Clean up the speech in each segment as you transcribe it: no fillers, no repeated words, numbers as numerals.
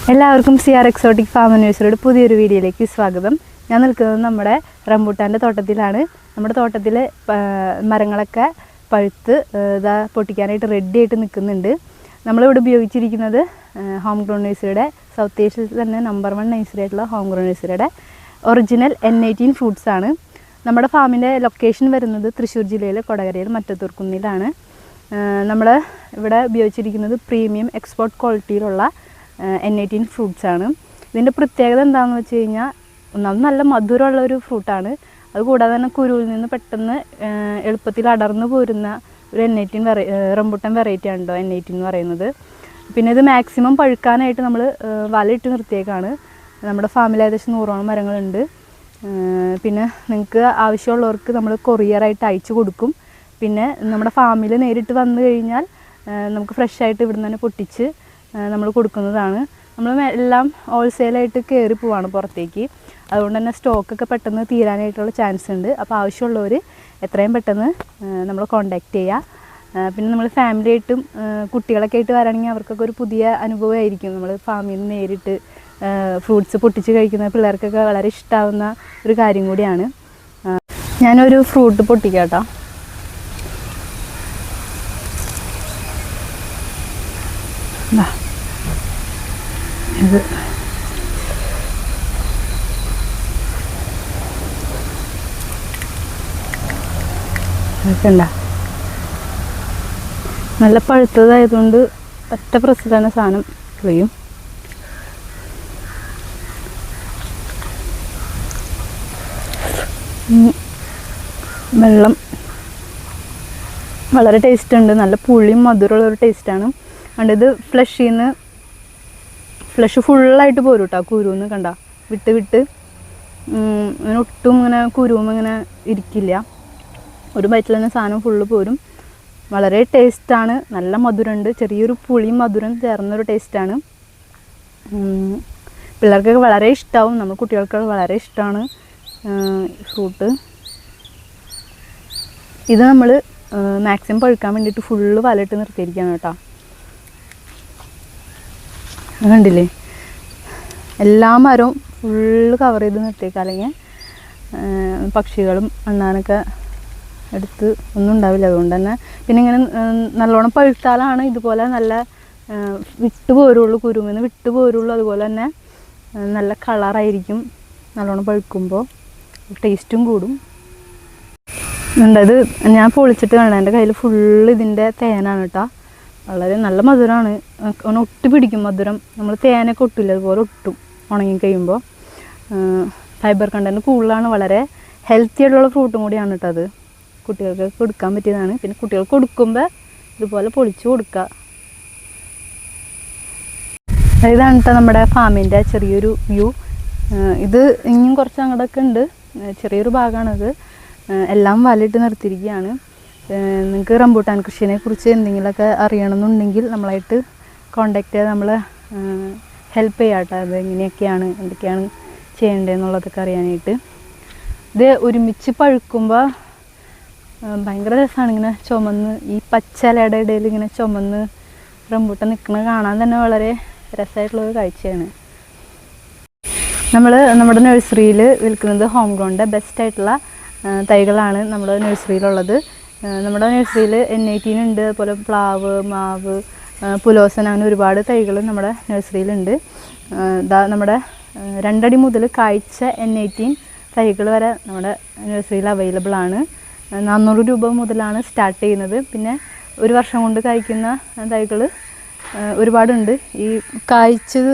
എല്ലാവർക്കും CR exotic farm ന്യൂസിലൂടെ പുതിയൊരു വീഡിയോയിലേക്ക് സ്വാഗതം. ഞാൻ നിൽക്കുന്നത് നമ്മുടെ റംബൂട്ടാൻ്റെ തോട്ടത്തിലാണ്. നമ്മുടെ തോട്ടത്തിൽ മരങ്ങളൊക്കെ പഴുത്ത് ഇതാ പൊട്ടിക്കാനായിട്ട് റെഡി ആയിട്ട് നിൽക്കുന്നുണ്ട്. നമ്മളിവിടെ ഉപയോഗിച്ചിരിക്കുന്നത് ഹോം ഗ്രോൺ നഴ്സറിയുടെ സൗത്ത് ഏഷ്യയിൽ തന്നെ നമ്പർ 1 നഴ്സറി ആയിട്ടുള്ള ഹോം ഗ്രോൺ നഴ്സറിയുടെ ഒറിജിനൽ N18 ഫ്രൂട്ട്സ് ആണ്. നമ്മുടെ ഫാമിൻ്റെ ലൊക്കേഷൻ വരുന്നത് തൃശ്ശൂർ ജില്ലയിലെ കൊടകരയിൽ മറ്റത്തൂർക്കുന്നിലാണ്. നമ്മൾ ഇവിടെ ഉപയോഗിച്ചിരിക്കുന്നത് പ്രീമിയം എക്സ്പോർട്ട് ക്വാളിറ്റിയിലുള്ള N18 ഫ്രൂട്ട്സ് ആണ്. ഇതിൻ്റെ പ്രത്യേകത എന്താണെന്ന് വെച്ച് കഴിഞ്ഞാൽ ഒന്നാമത് നല്ല മധുരമുള്ള ഒരു ഫ്രൂട്ടാണ്. അതുകൂടാതെ തന്നെ കുരുവിൽ നിന്ന് പെട്ടെന്ന് എളുപ്പത്തിൽ അടർന്നു പോരുന്ന ഒരു N18 റംബൂട്ടാൻ വെറൈറ്റിയാണ് കേട്ടോ N18 എന്ന് പറയുന്നത്. പിന്നെ ഇത് മാക്സിമം പഴുക്കാനായിട്ട് നമ്മൾ വലയിട്ട് നിർത്തിയേക്കാണ്. നമ്മുടെ ഫാമിൽ ഏകദേശം 100ഓളം മരങ്ങളുണ്ട്. പിന്നെ നിങ്ങൾക്ക് ആവശ്യമുള്ളവർക്ക് നമ്മൾ കൊറിയറായിട്ട് അയച്ചു കൊടുക്കും. പിന്നെ നമ്മുടെ ഫാമിൽ നേരിട്ട് വന്നു കഴിഞ്ഞാൽ നമുക്ക് ഫ്രഷായിട്ട് ഇവിടെ നിന്ന് തന്നെ പൊട്ടിച്ച് നമ്മൾ കൊടുക്കുന്നതാണ്. നമ്മൾ എല്ലാം ഹോൾസെയിലായിട്ട് കയറി പോവാണ് പുറത്തേക്ക്. അതുകൊണ്ട് തന്നെ സ്റ്റോക്കൊക്കെ പെട്ടെന്ന് തീരാനായിട്ടുള്ള ചാൻസ് ഉണ്ട്. അപ്പോൾ ആവശ്യമുള്ളവർ എത്രയും പെട്ടെന്ന് നമ്മൾ കോൺടാക്റ്റ് ചെയ്യുക. പിന്നെ നമ്മൾ ഫാമിലി ആയിട്ടും കുട്ടികളൊക്കെ ആയിട്ട് വരാണെങ്കിൽ അവർക്കൊക്കെ ഒരു പുതിയ അനുഭവമായിരിക്കും. നമ്മൾ ഫാമിൽ നിന്ന് നേരിട്ട് ഫ്രൂട്ട്സ് പൊട്ടിച്ച് കഴിക്കുന്ന പിള്ളേർക്കൊക്കെ വളരെ ഇഷ്ടമാവുന്ന ഒരു കാര്യം കൂടിയാണ്. ഞാനൊരു ഫ്രൂട്ട് പൊട്ടിക്കാം കേട്ടോ. ഇത് കണ്ട നല്ല പഴുത്തതായതുകൊണ്ട് ഒറ്റ പ്രസ്സിൽ തന്നെ സാധനം പൊളിയും. വെള്ളം വളരെ ടേസ്റ്റ് ഉണ്ട്. നല്ല പുളിയും മധുരമുള്ളൊരു ടേസ്റ്റാണ്. അതുകൊണ്ട് ഇത് ഫ്ലഷ് ഫുള്ളായിട്ട് പോരും കേട്ടോ. കുരുന്ന് കണ്ട വിട്ട് അങ്ങനെ ഒട്ടും ഇങ്ങനെ കുരുവും ഇങ്ങനെ ഇരിക്കില്ല. ഒരു ബൈറ്റിൽ തന്നെ സാധനം ഫുള്ള് പോരും. വളരെ ടേസ്റ്റാണ്. നല്ല മധുരമുണ്ട്. ചെറിയൊരു പുളിയും മധുരം ചേർന്നൊരു ടേസ്റ്റാണ്. പിള്ളേർക്കൊക്കെ വളരെ ഇഷ്ടമാവും. നമ്മൾ കുട്ടികൾക്കൊക്കെ വളരെ ഇഷ്ടമാണ് ഫ്രൂട്ട്. ഇത് നമ്മൾ മാക്സിമം പഴുക്കാൻ വേണ്ടിയിട്ട് ഫുള്ള് വലയിട്ട് നിർത്തിയിരിക്കുകയാണ് കേട്ടോ. കണ്ടില്ലേ, എല്ലാ മരവും ഫുള്ള് കവർ ചെയ്ത് നിർത്തിയേക്കാം. അല്ലെങ്കിൽ പക്ഷികളും അണ്ണാനൊക്കെ എടുത്ത് ഒന്നും ഉണ്ടാവില്ല. അതുകൊണ്ട് തന്നെ പിന്നെ ഇങ്ങനെ നല്ലോണം പഴുത്താലാണ് ഇതുപോലെ നല്ല വിട്ട് പോരുള്ളൂ, കുരുമെന്ന് വിട്ട് പോരുള്ളൂ. അതുപോലെ തന്നെ നല്ല കളറായിരിക്കും നല്ലോണം പഴുക്കുമ്പോൾ. ടേസ്റ്റും കൂടും. ഇത് ഞാൻ പൊളിച്ചിട്ട് കാണാം. എൻ്റെ കയ്യിൽ ഫുള്ള് ഇതിൻ്റെ തേനാണ് കേട്ടോ. വളരെ നല്ല മധുരമാണ്. ഒട്ടി പിടിക്കും മധുരം. നമ്മൾ തേനൊക്കെ ഒട്ടില്ല, അതുപോലെ ഒട്ടും ഉണങ്ങി കഴിയുമ്പോൾ. ഫൈബർ കണ്ടൻറ്റ് കൂടുതലാണ്. വളരെ ഹെൽത്തി ആയിട്ടുള്ള ഫ്രൂട്ടും കൂടിയാണ് കേട്ടോ അത്. കുട്ടികൾക്ക് കൊടുക്കാൻ പറ്റിയതാണ്. പിന്നെ കുട്ടികൾക്ക് കൊടുക്കുമ്പോൾ ഇതുപോലെ പൊളിച്ച് കൊടുക്കുക. ഇതാണ് കേട്ടോ നമ്മുടെ ഫാമിൻ്റെ ചെറിയൊരു വ്യൂ. ഇത് ഇനിയും കുറച്ച് അങ്ങോട്ടൊക്കെ ഉണ്ട്. ചെറിയൊരു ഭാഗമാണത്. എല്ലാം വലയിട്ട് നിർത്തിയിരിക്കുകയാണ്. നിങ്ങൾക്ക് റംബൂട്ടാൻ കൃഷിയെ കുറിച്ച് എന്തെങ്കിലുമൊക്കെ അറിയണമെന്നുണ്ടെങ്കിൽ നമ്മളായിട്ട് കോണ്ടാക്ട് ചെയ്ത് നമ്മൾ ഹെൽപ്പ് ചെയ്യാം കേട്ടോ. അത് എങ്ങനെയൊക്കെയാണ് എന്തൊക്കെയാണ് ചെയ്യേണ്ടതെന്നുള്ളതൊക്കെ അറിയാനായിട്ട്. ഇത് ഒരുമിച്ച് പഴുക്കുമ്പോൾ ഭയങ്കര രസമാണ്. ഇങ്ങനെ ചുമന്ന് ഈ പച്ചലയുടെ ഇടയിൽ ഇങ്ങനെ ചുമന്ന് റംബൂട്ടാൻ നിൽക്കുന്നത് കാണാൻ തന്നെ വളരെ രസമായിട്ടുള്ളൊരു കാഴ്ചയാണ്. നമ്മുടെ നഴ്സറിയിൽ വിൽക്കുന്നത് ഹോം ഗ്രൗണ്ടിൻ്റെ ബെസ്റ്റായിട്ടുള്ള തൈകളാണ് നമ്മുടെ നഴ്സറിയിലുള്ളത്. നമ്മുടെ നഴ്സറിയിൽ N18 ഉണ്ട്, അതുപോലെ പ്ലാവ്, മാവ്, പുലോസൻ, അങ്ങനെ ഒരുപാട് തൈകൾ നമ്മുടെ നഴ്സറിയിലുണ്ട്. നമ്മുടെ 2 അടി മുതൽ കായ്ച്ച N18 തൈകൾ വരെ നമ്മുടെ നഴ്സറിയിൽ അവൈലബിൾ ആണ്. 400 രൂപ മുതലാണ് സ്റ്റാർട്ട് ചെയ്യുന്നത്. പിന്നെ 1 വർഷം കൊണ്ട് കായ്ക്കുന്ന തൈകൾ ഒരുപാടുണ്ട്. ഈ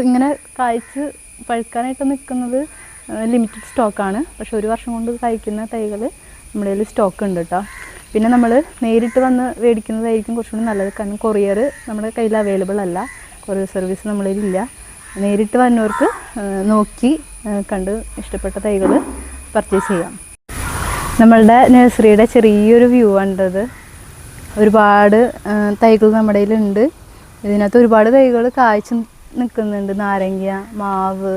ഇങ്ങനെ കായ്ച്ച് പഴുക്കാനായിട്ട് നിൽക്കുന്നത് ലിമിറ്റഡ് സ്റ്റോക്കാണ്. പക്ഷെ 1 വർഷം കൊണ്ട് കായ്ക്കുന്ന തൈകൾ നമ്മുടെ കയ്യിൽ സ്റ്റോക്ക് ഉണ്ട് കേട്ടോ. പിന്നെ നമ്മൾ നേരിട്ട് വന്ന് മേടിക്കുന്നതായിരിക്കും കുറച്ചുകൂടി നല്ലത്. കാരണം കൊറിയർ നമ്മുടെ കയ്യിൽ അവൈലബിൾ അല്ല. കൊറിയർ സർവീസ് നമ്മളിലില്ല. നേരിട്ട് വന്നവർക്ക് നോക്കി കണ്ട് ഇഷ്ടപ്പെട്ട തൈകൾ പർച്ചേസ് ചെയ്യാം. നമ്മളുടെ നഴ്സറിയുടെ ചെറിയൊരു വ്യൂ ആണത്. ഒരുപാട് തൈകൾ നമ്മുടെ കയ്യിലുണ്ട്. ഇതിനകത്ത് ഒരുപാട് തൈകൾ കായ്ച്ച് നിൽക്കുന്നുണ്ട്. നാരങ്ങ, മാവ്,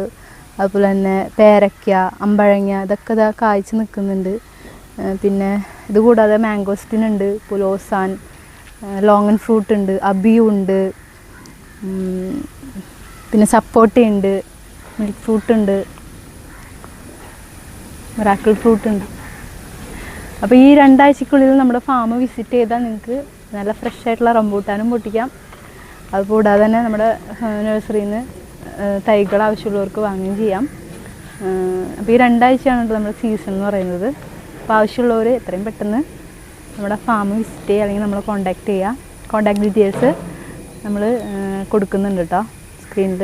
അതുപോലെ തന്നെ പേരയ്ക്ക, അമ്പഴങ്ങ, ഇതൊക്കെ ഇതാ കായ്ച്ച് നിൽക്കുന്നുണ്ട്. പിന്നെ ഇതുകൂടാതെ മാംഗോസ്റ്റിനുണ്ട്, പുലോസാൻ, ലോങ്ങൻ ഫ്രൂട്ട് ഉണ്ട്, അബിയു ഉണ്ട്, പിന്നെ സപ്പോട്ട ഉണ്ട്, മിൽക്ക് ഫ്രൂട്ട് ഉണ്ട്, മിറാക്കിൾ ഫ്രൂട്ട് ഉണ്ട്. അപ്പോൾ ഈ 2 ആഴ്ചക്കുള്ളിൽ നമ്മുടെ ഫാം വിസിറ്റ് ചെയ്താൽ നിങ്ങൾക്ക് നല്ല ഫ്രഷ് ആയിട്ടുള്ള റംബൂട്ടാനും പൊട്ടിക്കാം. അതുകൂടാതെ തന്നെ നമ്മുടെ നഴ്സറിയിൽ നിന്ന് തൈകൾ ആവശ്യമുള്ളവർക്ക് വാങ്ങുകയും ചെയ്യാം. അപ്പോൾ ഈ 2 ആഴ്ചയാണ് നമ്മുടെ സീസൺ എന്ന് പറയുന്നത്. അപ്പോൾ ആവശ്യമുള്ളവർ എത്രയും പെട്ടെന്ന് നമ്മുടെ ഫാം വിസിറ്റ് ചെയ്യുക, അല്ലെങ്കിൽ നമ്മളെ കോൺടാക്റ്റ് ചെയ്യുക. കോൺടാക്ട് ഡീറ്റെയിൽസ് നമ്മൾ കൊടുക്കുന്നുണ്ട് കേട്ടോ സ്ക്രീനിൽ.